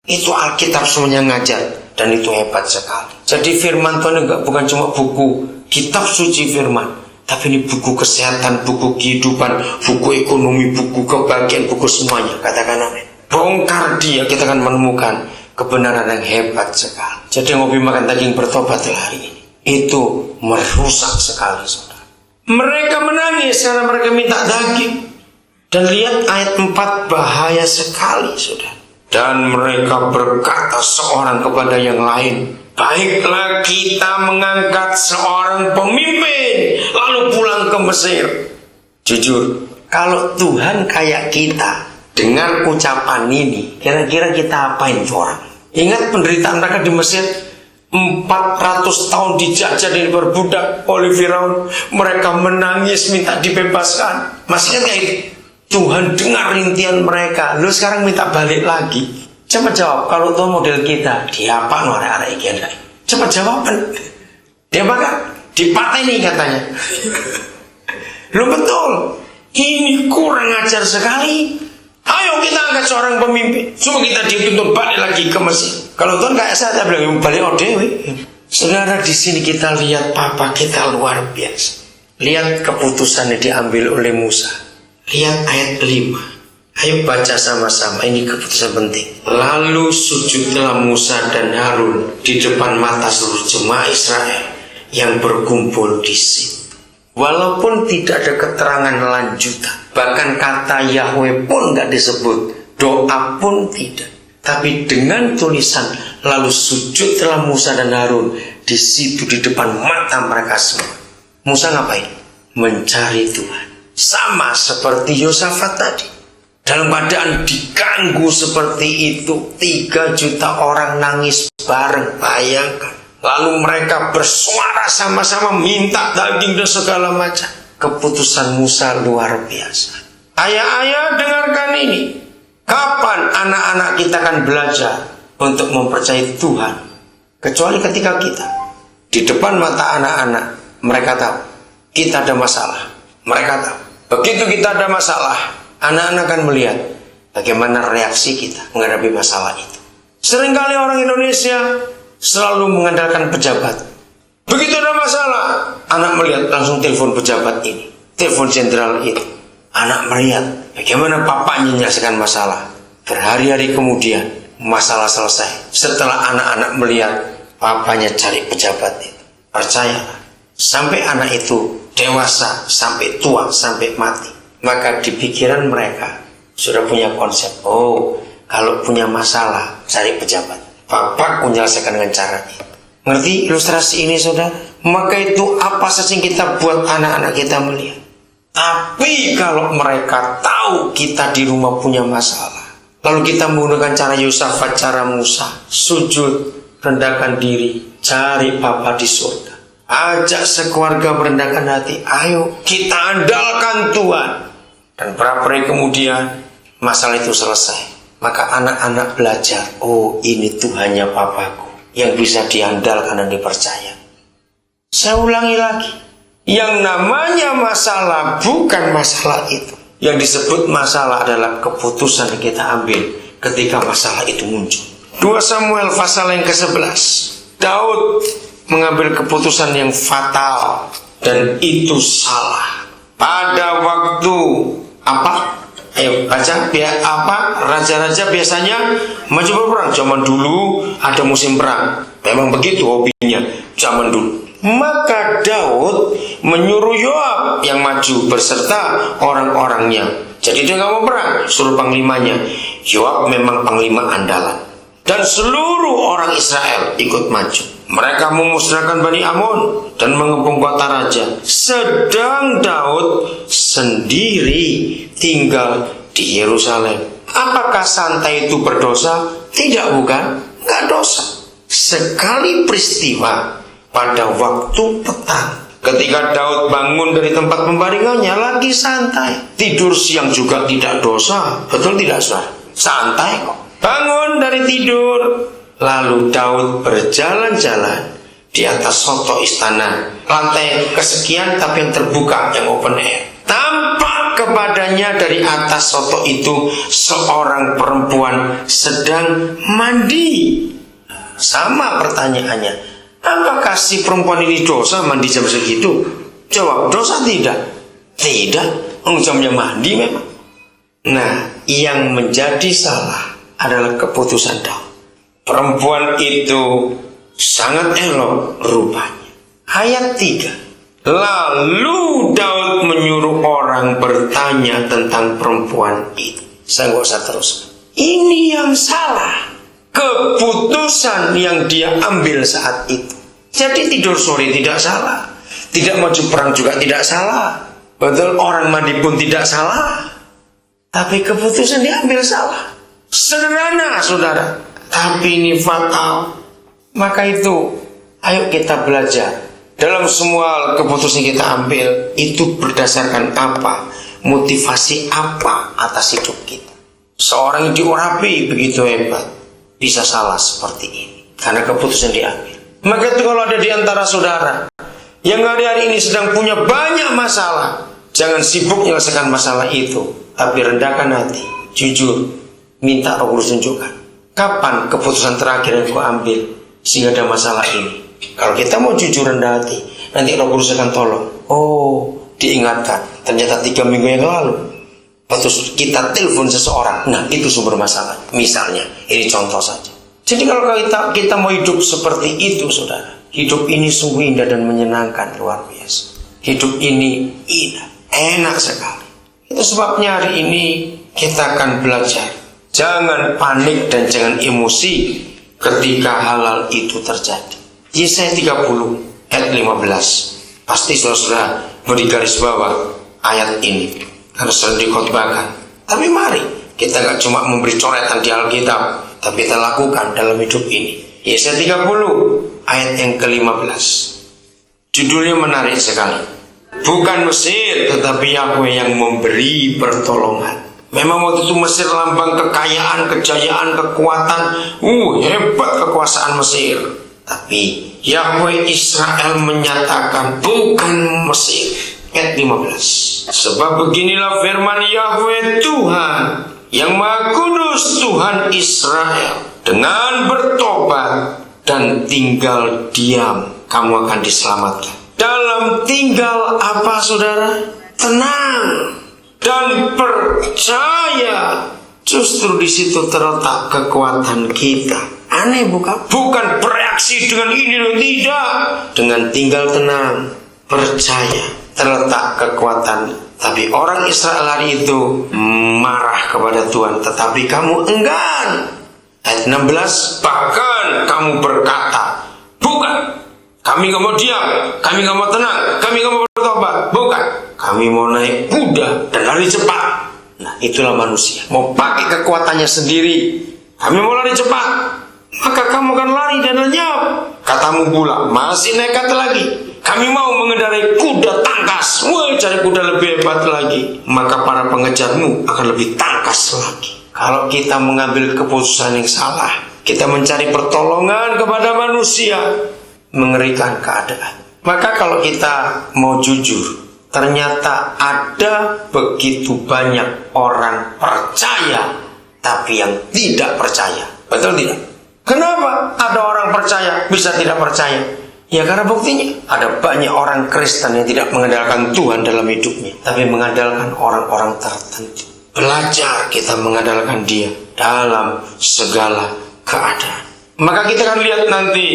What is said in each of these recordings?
Itu Alkitab semuanya ngajar, dan itu hebat sekali. Jadi firman Tuhan bukan cuma buku kitab suci firman, tapi ini buku kesehatan, buku kehidupan, buku ekonomi, buku kebahagiaan, buku semuanya. Katakan amin. Bongkar dia, kita akan menemukan kebenaran yang hebat sekali. Jadi ngopi makan daging bertobat hari ini, itu merusak sekali, saudara. Mereka menangis karena mereka minta daging. Dan lihat ayat 4, bahaya sekali, saudara. Dan mereka berkata seorang kepada yang lain, baiklah kita mengangkat seorang pemimpin lalu pulang ke Mesir. Jujur, kalau Tuhan kayak kita dengar ucapan ini, kira-kira kita apain orang? Ingat penderitaan mereka di Mesir, 400 tahun dijajah dan diperbudak oleh Firaun. Mereka menangis minta dibebaskan. Masih ingat itu? Tuhan dengar rintian mereka. Lu sekarang minta balik lagi. Coba jawab, kalau tuh model kita, dia apa anak-anak ikan? Coba jawaban. Dia bakal dipateni katanya. Lu betul. Ini kurang ajar sekali. Ayo kita angkat seorang pemimpin. Cuma kita dituntut balik lagi ke Mesir. Kalau Tuhan kayak saya bilang balik ODW. Saudara, di sini kita lihat papa kita luar biasa. Lihat keputusan yang diambil oleh Musa. Lihat ayat 5. Ayo baca sama-sama, ini keputusan penting. Lalu sujudlah Musa dan Harun di depan mata seluruh jemaah Israel yang berkumpul di situ. Walaupun tidak ada keterangan lanjutan, bahkan kata Yahweh pun gak disebut, doa pun tidak. Tapi dengan tulisan lalu sujudlah Musa dan Harun di situ di depan mata mereka semua. Musa ngapain? Mencari Tuhan. Sama seperti Yosafat tadi. Dalam keadaan diganggu seperti itu, 3 juta orang nangis bareng, bayangkan. Lalu mereka bersuara sama-sama minta daging dan segala macam. Keputusan Musa luar biasa. Ayah-ayah dengarkan ini. Kapan anak-anak kita akan belajar untuk mempercayai Tuhan? Kecuali ketika kita di depan mata anak-anak, mereka tahu kita ada masalah. Mereka tahu. Begitu kita ada masalah, anak-anak akan melihat bagaimana reaksi kita menghadapi masalah itu. Seringkali orang Indonesia selalu mengandalkan pejabat. Begitu ada masalah, anak melihat langsung telepon pejabat ini, telepon jenderal itu. Anak melihat bagaimana papanya menyelesaikan masalah. Berhari-hari kemudian masalah selesai. Setelah anak-anak melihat papanya cari pejabat itu, percayalah, sampai anak itu dewasa, sampai tua, sampai mati, maka di pikiran mereka sudah punya konsep, oh kalau punya masalah cari pejabat, Bapak menyelesaikan dengan cara ini. Ngerti ilustrasi ini, saudara? Maka itu apa saja yang kita buat anak-anak kita melihat. Tapi kalau mereka tahu kita di rumah punya masalah, lalu kita menggunakan cara Yosafat, cara Musa, sujud, rendahkan diri, cari Bapa di surga, ajak sekeluarga merendahkan hati, ayo kita andalkan Tuhan. Dan berapa hari kemudian masalah itu selesai. Maka anak-anak belajar, oh ini Tuhannya papaku yang bisa diandalkan dan dipercaya. Saya ulangi lagi, yang namanya masalah bukan masalah itu. Yang disebut masalah adalah keputusan yang kita ambil ketika masalah itu muncul. 2 Samuel pasal yang ke-11. Daud mengambil keputusan yang fatal dan itu salah. Pada waktu apa? Ayo baca, raja-raja biasanya maju berperang. Zaman dulu ada musim perang. Memang begitu hobinya zaman dulu. Maka Daud menyuruh Yoab yang maju berserta orang-orangnya. Jadi dia nggak mau perang, suruh panglimanya. Yoab memang panglima andalan. Dan seluruh orang Israel ikut maju. Mereka memusnahkan Bani Amon dan mengepung kota raja. Sedang Daud sendiri tinggal di Yerusalem. Apakah santai itu berdosa? Tidak, bukan? Nggak dosa. Sekali peristiwa pada waktu petang, ketika Daud bangun dari tempat pembaringannya, lagi santai. Tidur siang juga tidak dosa. Betul tidak, saudara? Santai kok. Bangun dari tidur, lalu Daud berjalan-jalan di atas soto istana, lantai kesekian tapi yang terbuka, yang open air. Tampak kepadanya dari atas soto itu seorang perempuan sedang mandi. Sama pertanyaannya, apakah si perempuan ini dosa mandi jam segitu? Jawab, dosa tidak. Tidak, jamnya mandi memang. Nah, yang menjadi salah adalah keputusan Daud. Perempuan itu sangat elok rupanya. Ayat 3. Lalu Daud menyuruh orang bertanya tentang perempuan itu. Saya nggak usah terus. Ini yang salah. Keputusan yang dia ambil saat itu. Jadi tidur sore tidak salah. Tidak maju perang juga tidak salah. Betul, orang mandi pun tidak salah. Tapi keputusan diambil salah. Sederhana, saudara. Tapi ini fatal. Maka itu, ayo kita belajar. Dalam semua keputusan kita ambil, itu berdasarkan apa? Motivasi apa atas hidup kita? Seorang yang diurapi begitu hebat, bisa salah seperti ini. Karena keputusan diambil. Maka itu kalau ada di antara saudara, yang hari-hari ini sedang punya banyak masalah, jangan sibuk menyelesaikan masalah itu. Tapi rendahkan hati, jujur, minta Roh Kudus tunjukkan. Kapan keputusan terakhir yang kau ambil sehingga ada masalah ini? Kalau kita mau jujur rendah hati, nanti Roh Kudus akan tolong. Oh, diingatkan. Ternyata 3 minggu yang lalu, waktu kita telepon seseorang, nah itu sumber masalah. Misalnya, ini contoh saja. Jadi kalau kita mau hidup seperti itu, saudara, hidup ini sungguh indah dan menyenangkan, luar biasa. Hidup ini indah, enak sekali. Itu sebabnya hari ini kita akan belajar. Jangan panik dan jangan emosi ketika hal-hal itu terjadi. Yesaya 30 ayat 15. Pasti saudara beri garis bawah ayat ini karena sering dikhotbahkan. Tapi mari kita gak cuma memberi coretan di Alkitab, tapi kita lakukan dalam hidup ini. Yesaya 30 ayat yang ke-15. Judulnya menarik sekali. Bukan Mesir, tetapi Yahweh yang memberi pertolongan. Memang waktu itu Mesir lambang kekayaan, kejayaan, kekuatan. Hebat kekuasaan Mesir. Tapi Yahweh Israel menyatakan bukan Mesir. Ayat 15. Sebab beginilah firman Yahweh Tuhan yang Maha Kudus, Tuhan Israel. Dengan bertobat dan tinggal diam, kamu akan diselamatkan. Dalam tinggal apa, saudara? Tenang dan percaya. Justru di situ terletak kekuatan kita. Aneh bukan? Bukan bereaksi dengan ini loh, tidak. Dengan tinggal tenang, percaya, terletak kekuatan. Tapi orang Israel hari itu marah kepada Tuhan, tetapi kamu enggan. Ayat 16, bahkan kamu berkata, bukan, kami gak mau diam, kami gak mau tenang, kami gak mau bertobat. Bukan, kami mau naik kuda dan lari cepat. Nah, itulah manusia, mau pakai kekuatannya sendiri. Kami mau lari cepat, maka kamu akan lari dan lenyap. Katamu pula, masih nekat lagi, kami mau mengendarai kuda tangkas. Cari kuda lebih hebat lagi, maka para pengejarmu akan lebih tangkas lagi. Kalau kita mengambil keputusan yang salah, kita mencari pertolongan kepada manusia, mengerikan keadaan. Maka kalau kita mau jujur, ternyata ada begitu banyak orang percaya, tapi yang tidak percaya. Betul tidak? Kenapa ada orang percaya bisa tidak percaya? Ya karena buktinya ada banyak orang Kristen yang tidak mengandalkan Tuhan dalam hidupnya, tapi mengandalkan orang-orang tertentu. Belajar kita mengandalkan Dia dalam segala keadaan. Maka kita akan lihat nanti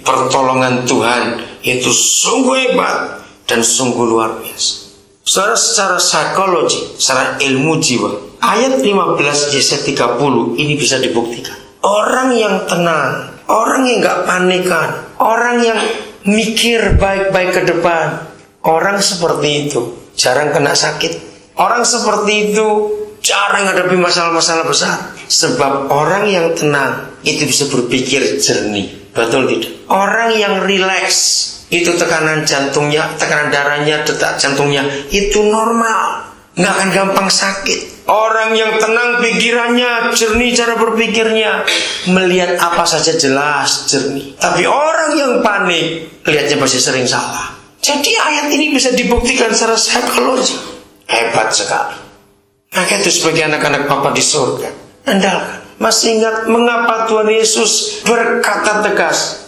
pertolongan Tuhan itu sungguh hebat dan sungguh luar biasa. Secara psikologi, secara ilmu jiwa, ayat 15 Yesaya 30 ini bisa dibuktikan. Orang yang tenang, orang yang gak panikan, orang yang mikir baik-baik ke depan, orang seperti itu jarang kena sakit. Orang seperti itu jarang hadapi masalah-masalah besar. Sebab orang yang tenang itu bisa berpikir jernih. Betul tidak? Orang yang rileks, itu tekanan jantungnya, tekanan darahnya, detak jantungnya itu normal, nggak akan gampang sakit. Orang yang tenang pikirannya, jernih cara berpikirnya, melihat apa saja jelas, jernih. Tapi orang yang panik, lihatnya pasti sering salah. Jadi ayat ini bisa dibuktikan secara psikologi. Hebat sekali. Maka itu sebagai anak-anak Bapa di surga, andalkan. Masih ingat mengapa Tuhan Yesus berkata tegas,